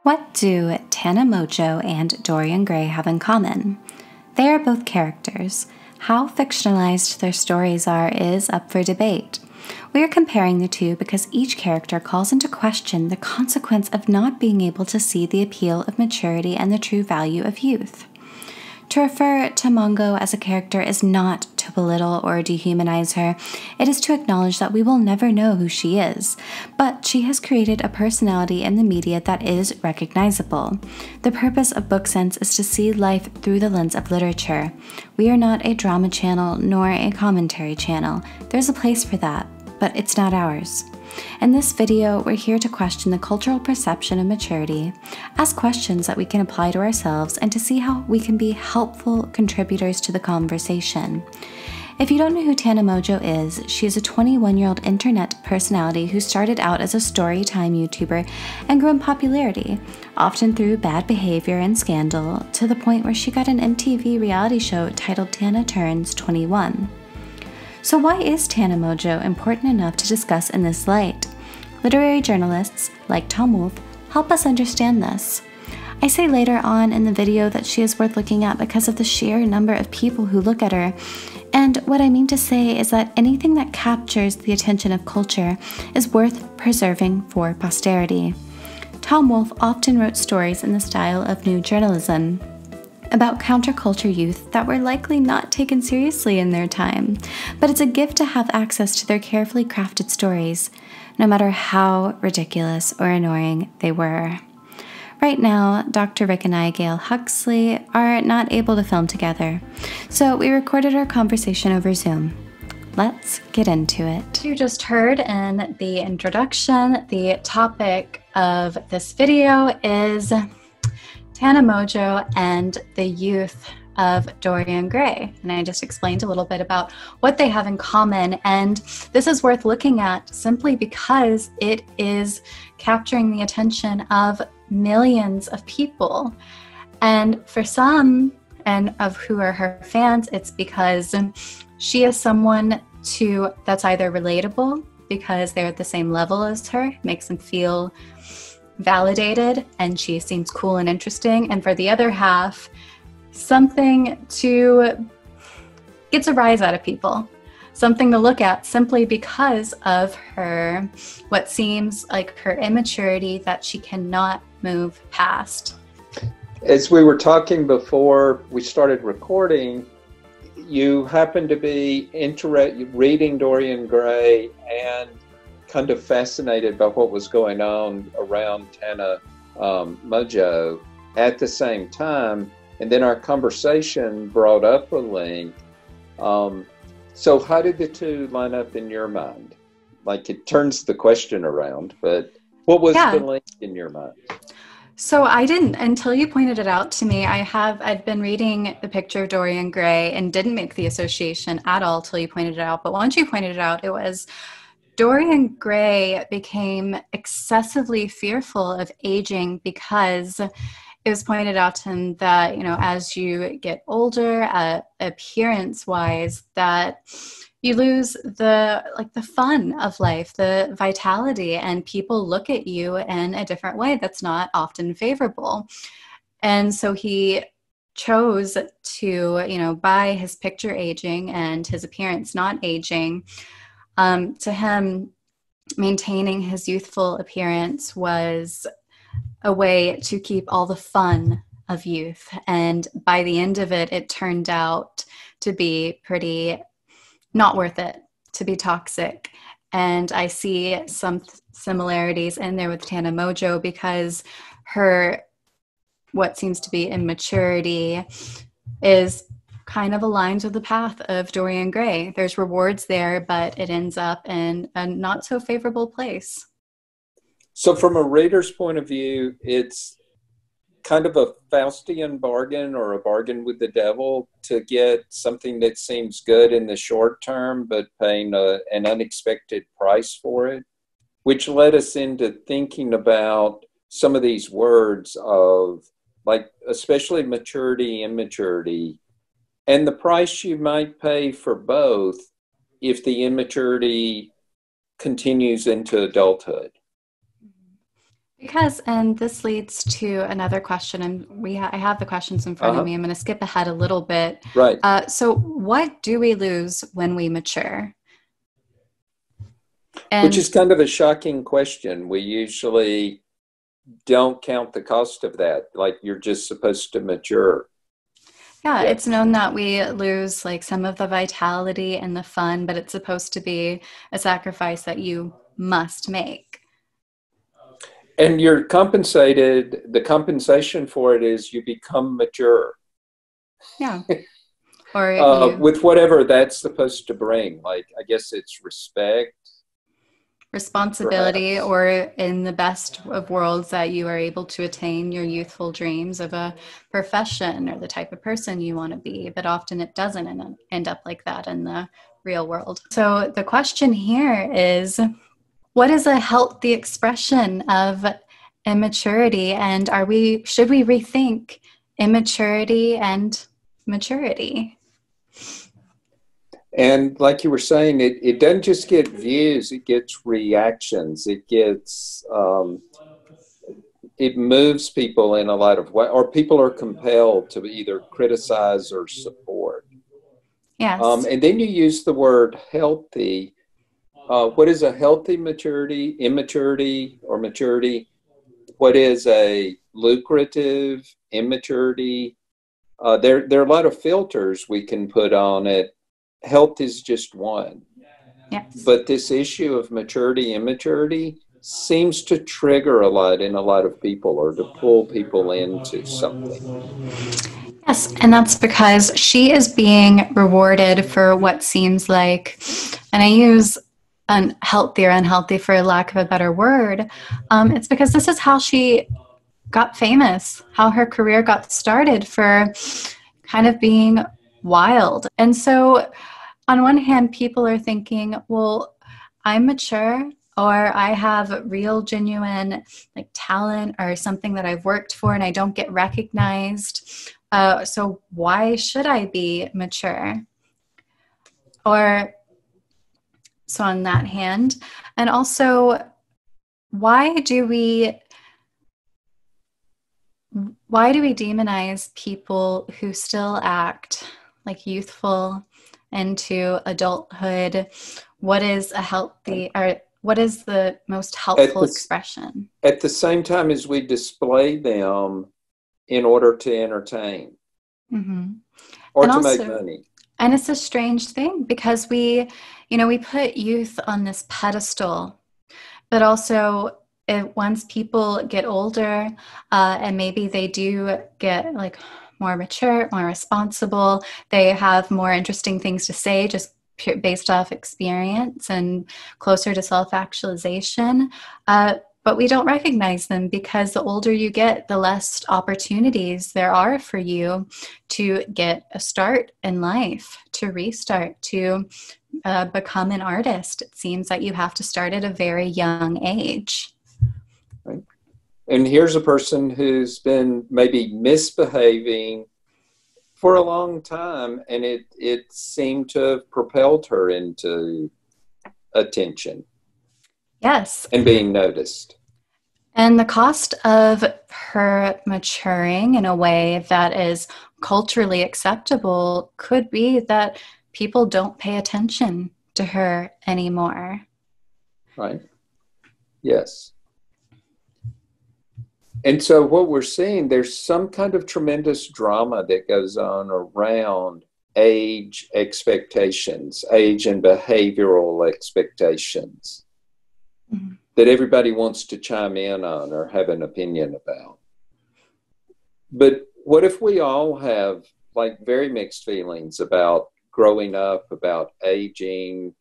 What do Tana Mongeau and Dorian Gray have in common? They are both characters. How fictionalized their stories are is up for debate. We are comparing the two because each character calls into question the consequence of not being able to see the appeal of maturity and the true value of youth. To refer to Mongeau as a character is not to belittle or dehumanize her. It is to acknowledge that we will never know who she is, but she has created a personality in the media that is recognizable. The purpose of Book Sense is to see life through the lens of literature. We are not a drama channel nor a commentary channel. There's a place for that, but it's not ours. In this video, we're here to question the cultural perception of maturity, ask questions that we can apply to ourselves, and to see how we can be helpful contributors to the conversation. If you don't know who Tana Mongeau is, she is a 21-year-old internet personality who started out as a story time YouTuber and grew in popularity, often through bad behavior and scandal, to the point where she got an MTV reality show titled Tana Turns 21. So why is Tana Mongeau important enough to discuss in this light? Literary journalists, like Tom Wolfe, help us understand this. I say later on in the video that she is worth looking at because of the sheer number of people who look at her, and what I mean to say is that anything that captures the attention of culture is worth preserving for posterity. Tom Wolfe often wrote stories in the style of new journalism, about counterculture youth that were likely not taken seriously in their time, but it's a gift to have access to their carefully crafted stories, no matter how ridiculous or annoying they were. Right now, Dr. Rick and I, Gale Huxley, are not able to film together, so we recorded our conversation over Zoom. Let's get into it. You just heard in the introduction, the topic of this video is Tana Mongeau and the youth of Dorian Gray. And I just explained a little bit about what they have in common. And this is worth looking at simply because it is capturing the attention of millions of people. And for some, and of who are her fans, it's because she is someone that's either relatable because they're at the same level as her, makes them feel validated, and she seems cool and interesting, and for the other half, something to gets a rise out of people, something to look at simply because of her, what seems like her immaturity that she cannot move past. As we were talking before we started recording, you happen to be reading Dorian Gray and kind of fascinated by what was going on around Tana Mongeau at the same time, and then our conversation brought up a link. So how did the two line up in your mind? Like, it turns the question around, but what was the link in your mind? So I didn't, until you pointed it out to me. I'd been reading The Picture of Dorian Gray and didn't make the association at all till you pointed it out. But once you pointed it out, it was Dorian Gray became excessively fearful of aging because it was pointed out to him that, as you get older, appearance-wise, that you lose the fun of life, the vitality, and people look at you in a different way that's not often favorable. And so he chose to, by his picture aging and his appearance not aging, to him, maintaining his youthful appearance was a way to keep all the fun of youth. And by the end of it, it turned out to be pretty not worth it, to be toxic. And I see some similarities in there with Tana Mongeau because her, what seems to be immaturity, is kind of aligns with the path of Dorian Gray. There's rewards there, but it ends up in a not so favorable place. So from a reader's point of view, it's kind of a Faustian bargain, or a bargain with the devil, to get something that seems good in the short term, but paying an unexpected price for it, which led us into thinking about some of these words of, like, especially maturity, immaturity, and the price you might pay for both if the immaturity continues into adulthood. Because, and this leads to another question, and I have the questions in front of me. I'm going to skip ahead a little bit. Right. So what do we lose when we mature? Which is kind of a shocking question. We usually don't count the cost of that. Like, you're just supposed to mature. Yeah, it's known that we lose like some of the vitality and the fun, but it's supposed to be a sacrifice that you must make. And you're compensated, the compensation for it is you become mature. Yeah. Or with whatever that's supposed to bring. Like, I guess it's respect, responsibility, perhaps. or in the best of worlds that you are able to attain your youthful dreams of a profession or the type of person you want to be. But often it doesn't end up like that in the real world. So the question here is, what is a healthy expression of immaturity, and should we rethink immaturity and maturity? And like you were saying, it doesn't just get views, it gets reactions. It moves people in a lot of ways, or people are compelled to either criticize or support. Yes. And then you use the word healthy. What is a healthy maturity, immaturity, or maturity? What is a lucrative immaturity? There are a lot of filters we can put on it. Health is just one. Yes. But this issue of maturity, immaturity seems to trigger a lot in a lot of people, or to pull people into something. Yes, and that's because she is being rewarded for what seems like, and I use unhealthy or unhealthy for lack of a better word, it's because this is how she got famous, how her career got started, for kind of being wild. And so on one hand, people are thinking, well, I'm mature, or I have real genuine like talent or something that I've worked for and I don't get recognized. So why should I be mature? Or so on that hand. And also, why do we demonize people who still act like youthful into adulthood? What is a healthy, or what is the most helpful expression? At the same time as we display them in order to entertain, or to make money. And it's a strange thing because we put youth on this pedestal, but also once people get older, and maybe they do get like more mature, more responsible, they have more interesting things to say, just based off experience and closer to self-actualization. But we don't recognize them because the older you get, the less opportunities there are for you to get a start in life, to restart, to become an artist. It seems that you have to start at a very young age. Right. And here's a person who's been maybe misbehaving for a long time, and it seemed to have propelled her into attention. Yes. And being noticed. And the cost of her maturing in a way that is culturally acceptable could be that people don't pay attention to her anymore. Right. Yes. And so what we're seeing, there's some kind of tremendous drama that goes on around age expectations, age and behavioral expectations, that everybody wants to chime in on or have an opinion about. But what if we all have like very mixed feelings about growing up, about aging,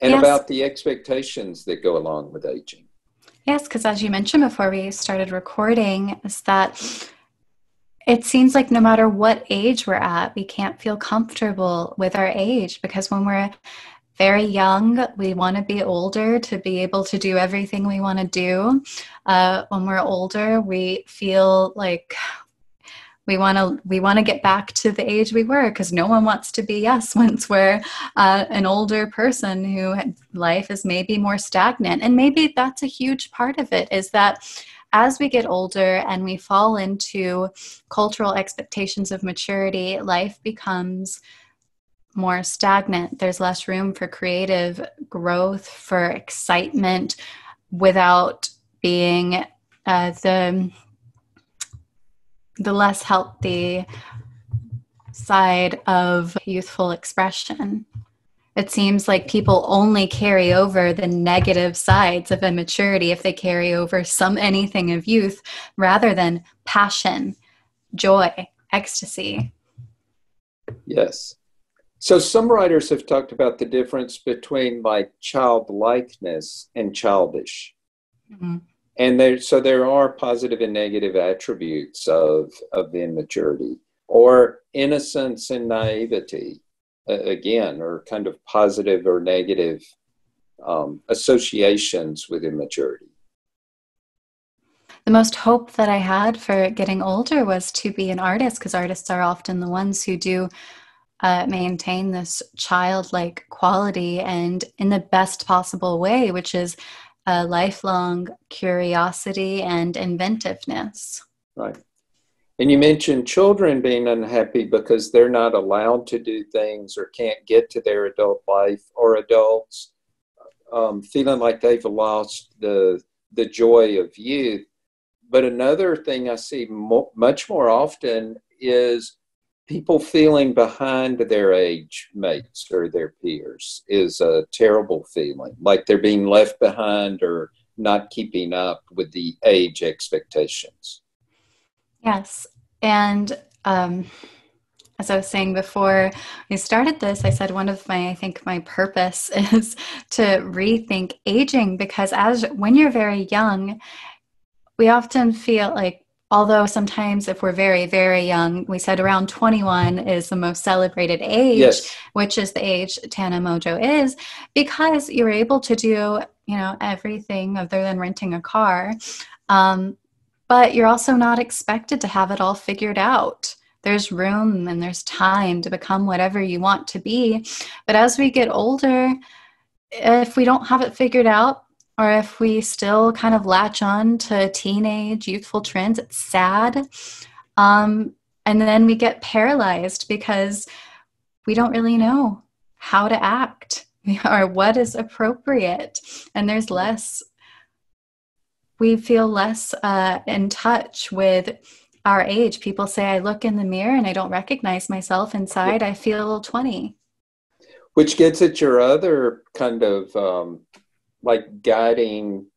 and about the expectations that go along with aging? Yes, because as you mentioned before we started recording, is that it seems like no matter what age we're at, we can't feel comfortable with our age, because when we're very young, we want to be older to be able to do everything we want to do. When we're older, we feel like we want to get back to the age we were, because no one wants to be us once we're an older person who life is maybe more stagnant. And maybe that's a huge part of it, is that as we get older and we fall into cultural expectations of maturity, life becomes more stagnant. There's less room for creative growth, for excitement, without being the less healthy side of youthful expression. It seems like people only carry over the negative sides of immaturity if they carry over anything of youth, rather than passion, joy, ecstasy. Yes. So some writers have talked about the difference between like childlikeness and childish. Mm-hmm. And there are positive and negative attributes of immaturity, or innocence and naivety, again, or kind of positive or negative associations with immaturity. The most hope that I had for getting older was to be an artist, because artists are often the ones who do maintain this childlike quality, and in the best possible way, which is a lifelong curiosity and inventiveness. Right. And you mentioned children being unhappy because they're not allowed to do things or can't get to their adult life, or adults feeling like they've lost the joy of youth. But another thing I see much more often is people feeling behind their age mates or their peers is a terrible feeling, like they're being left behind or not keeping up with the age expectations. Yes. And as I was saying before we started this, I said one of my purpose is to rethink aging, because when you're very young, we often feel like, although sometimes if we're very, very young, we said around 21 is the most celebrated age, yes, which is the age Tana Mongeau is, because you're able to do, everything other than renting a car. But you're also not expected to have it all figured out. There's room and there's time to become whatever you want to be. But as we get older, if we don't have it figured out, or if we still kind of latch on to teenage, youthful trends, it's sad. And then we get paralyzed because we don't really know how to act or what is appropriate. And we feel less in touch with our age. People say, I look in the mirror and I don't recognize myself inside. I feel 20. Which gets at your other kind of guiding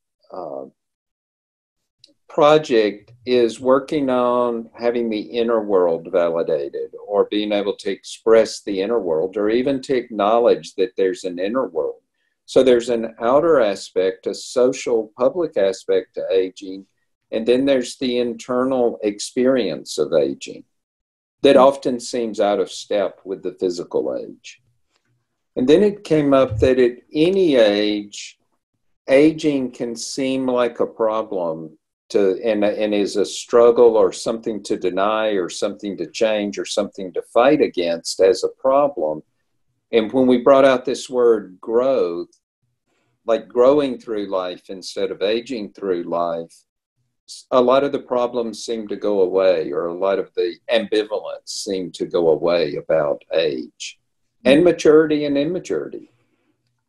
project, is working on having the inner world validated, or being able to express the inner world, or even to acknowledge that there's an inner world. So there's an outer aspect, a social public aspect to aging, and then there's the internal experience of aging that often seems out of step with the physical age. And then it came up that at any age, aging can seem like a problem and is a struggle, or something to deny, or something to change, or something to fight against as a problem. And when we brought out this word growth, like growing through life instead of aging through life, a lot of the problems seem to go away, or a lot of the ambivalence seemed to go away about age and maturity and immaturity.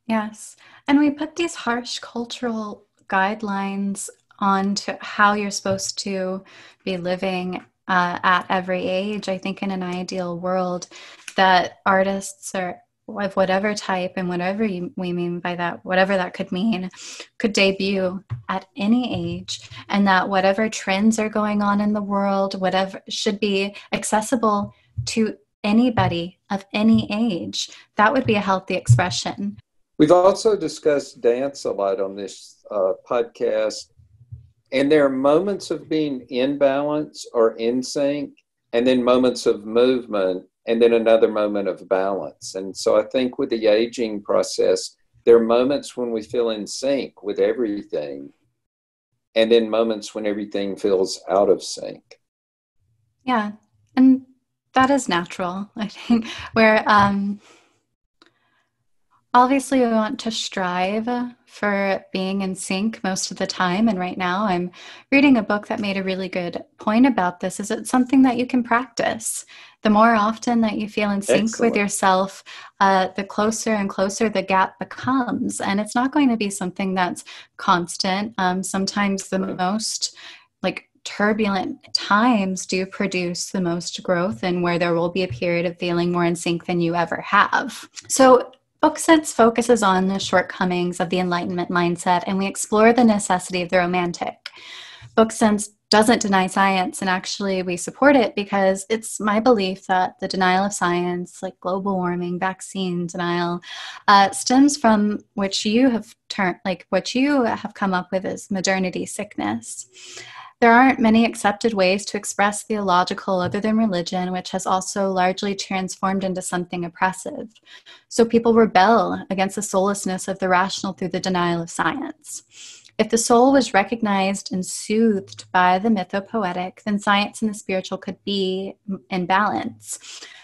Yes. And we put these harsh cultural guidelines on to how you're supposed to be living at every age. I think in an ideal world that artists are of whatever type, and whatever we mean by that, whatever that could mean, could debut at any age, and that whatever trends are going on in the world, whatever should be accessible to anybody of any age. That would be a healthy expression. We've also discussed dance a lot on this podcast, and there are moments of being in balance or in sync, and then moments of movement, and then another moment of balance. And so I think with the aging process, there are moments when we feel in sync with everything, and then moments when everything feels out of sync. Yeah. And that is natural, I think, where obviously we want to strive for being in sync most of the time. And right now I'm reading a book that made a really good point about this. Is it's something that you can practice. The more often that you feel in sync with Excellent. yourself, the closer and closer the gap becomes. And it's not going to be something that's constant. Sometimes the most like turbulent times do produce the most growth, and where there will be a period of feeling more in sync than you ever have. So Book Sense focuses on the shortcomings of the Enlightenment mindset, and we explore the necessity of the romantic. Book Sense doesn't deny science, and actually we support it because it's my belief that the denial of science, like global warming, vaccine denial, stems from what you have come up with as modernity sickness. There aren't many accepted ways to express the illogical other than religion, which has also largely transformed into something oppressive. So people rebel against the soullessness of the rational through the denial of science. If the soul was recognized and soothed by the mythopoetic, then science and the spiritual could be in balance.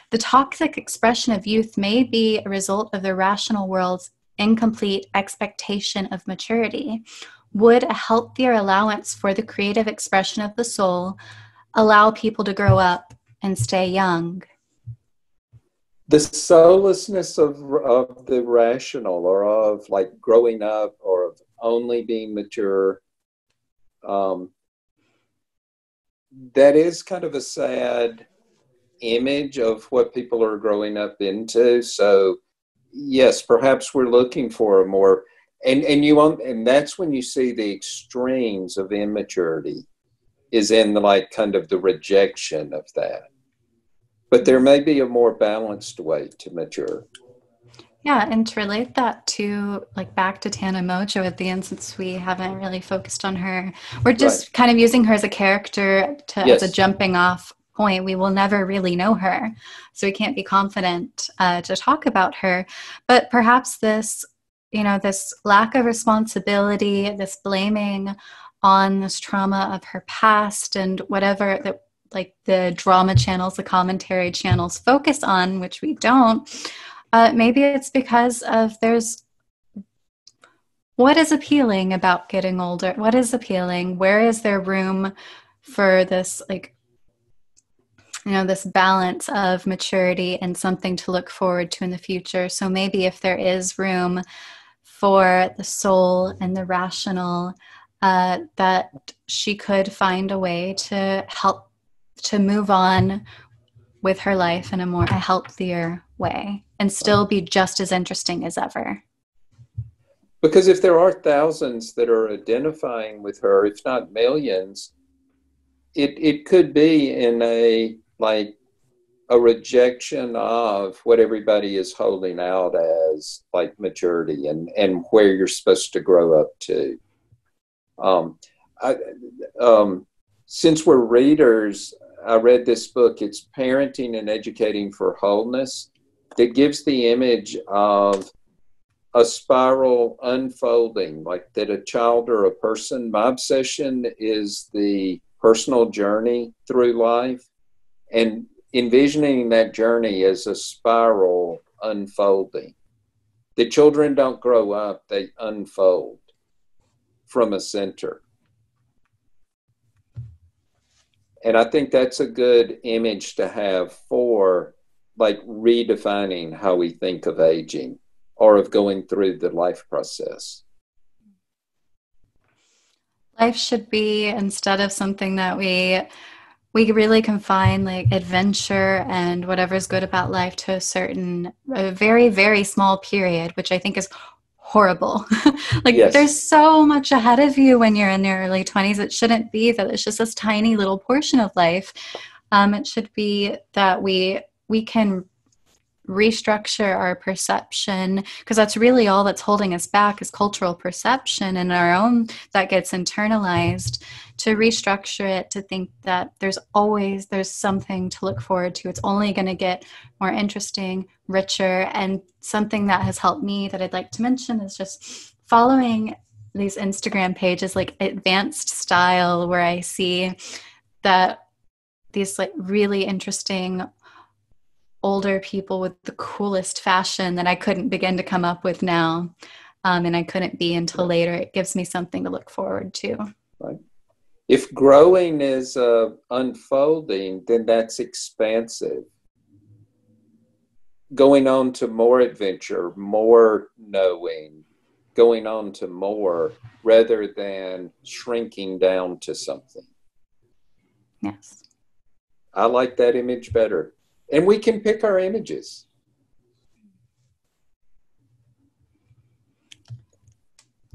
The toxic expression of youth may be a result of the rational world's incomplete expectation of maturity. Would a healthier allowance for the creative expression of the soul allow people to grow up and stay young? The soullessness of the rational, or of like growing up, or of only being mature, that is kind of a sad image of what people are growing up into. So yes, perhaps we're looking for a more, and that's when you see the extremes of immaturity, is in the like kind of the rejection of that. But there may be a more balanced way to mature. Yeah, and to relate that to like back to Tana Mongeau at the end, since we haven't really focused on her, we're Right. just kind of using her as a character as a Yes. jumping off point. We will never really know her, so we can't be confident to talk about her. But perhaps this, this lack of responsibility, this blaming on this trauma of her past and whatever that like the drama channels, the commentary channels focus on, which we don't. Maybe it's because of what is appealing about getting older? What is appealing? Where is there room for this, this balance of maturity and something to look forward to in the future? So maybe if there is room for the soul and the rational, that she could find a way to help to move on with her life in a healthier way and still be just as interesting as ever. Because if there are thousands that are identifying with her, if not millions, it could be in a like a rejection of what everybody is holding out as like maturity, and where you're supposed to grow up to. I, since we're readers, I read this book. It's Parenting and Educating for Wholeness. That gives the image of a spiral unfolding, like that a child or a person. My obsession is the personal journey through life, and envisioning that journey as a spiral unfolding. The children don't grow up, they unfold from a center. And I think that's a good image to have for like redefining how we think of aging or of going through the life process. Life should be, instead of something that we really confine like adventure and whatever's good about life to a very, very small period, which I think is horrible. Like Yes. there's so much ahead of you when you're in your early 20s. It shouldn't be that it's just this tiny little portion of life. It should be that we can restructure our perception, because that's really all that's holding us back is cultural perception and our own that gets internalized, to restructure it to think that there's something to look forward to. It's only going to get more interesting, richer. And something that has helped me that I'd like to mention is just following these Instagram pages like Advanced Style, where I see that these like really interesting older people with the coolest fashion that I couldn't begin to come up with now. And I couldn't be until later. It gives me something to look forward to. Right. If growing is unfolding, then that's expansive. Going on to more adventure, more knowing, going on to more rather than shrinking down to something. Yes. I like that image better. And we can pick our images.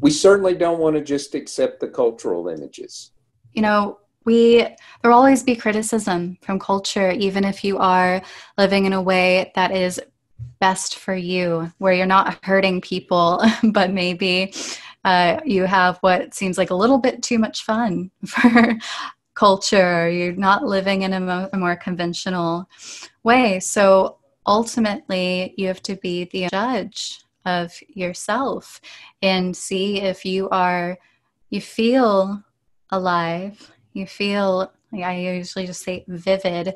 We certainly don't want to just accept the cultural images. You know, there will always be criticism from culture, even if you are living in a way that is best for you, where you're not hurting people, but maybe you have what seems like a little bit too much fun for culture. You're not living in a more conventional way. So ultimately, you have to be the judge of yourself and see if you feel alive, you feel, I usually just say vivid,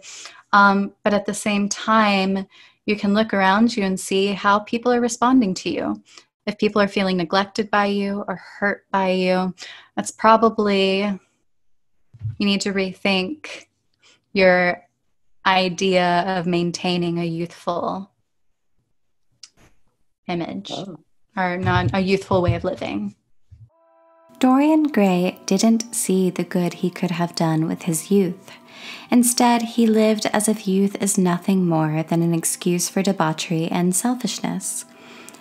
but at the same time, you can look around you and see how people are responding to you. If people are feeling neglected by you or hurt by you, that's probably, you need to rethink your idea of maintaining a youthful image or not a youthful way of living. Dorian Gray didn't see the good he could have done with his youth. Instead, he lived as if youth is nothing more than an excuse for debauchery and selfishness.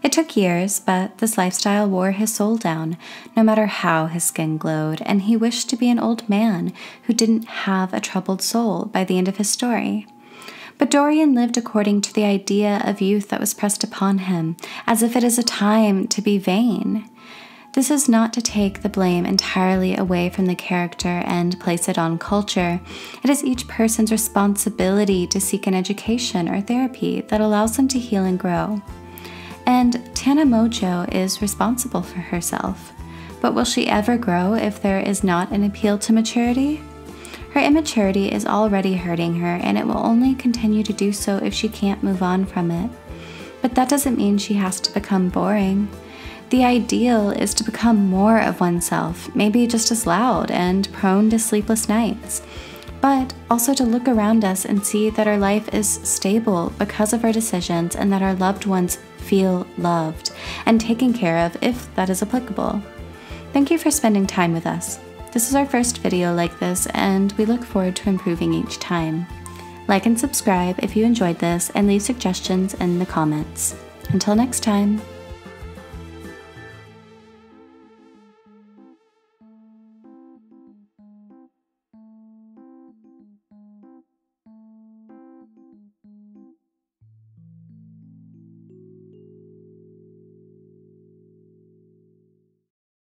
It took years, but this lifestyle wore his soul down, no matter how his skin glowed, and he wished to be an old man who didn't have a troubled soul by the end of his story. But Dorian lived according to the idea of youth that was pressed upon him, as if it is a time to be vain. This is not to take the blame entirely away from the character and place it on culture. It is each person's responsibility to seek an education or therapy that allows them to heal and grow. And Tana Mongeau is responsible for herself. But will she ever grow if there is not an appeal to maturity? Her immaturity is already hurting her, and it will only continue to do so if she can't move on from it. But that doesn't mean she has to become boring. The ideal is to become more of oneself, maybe just as loud and prone to sleepless nights, but also to look around us and see that our life is stable because of our decisions and that our loved ones feel loved and taken care of if that is applicable. Thank you for spending time with us. This is our first video like this, and we look forward to improving each time. Like and subscribe if you enjoyed this, and leave suggestions in the comments. Until next time.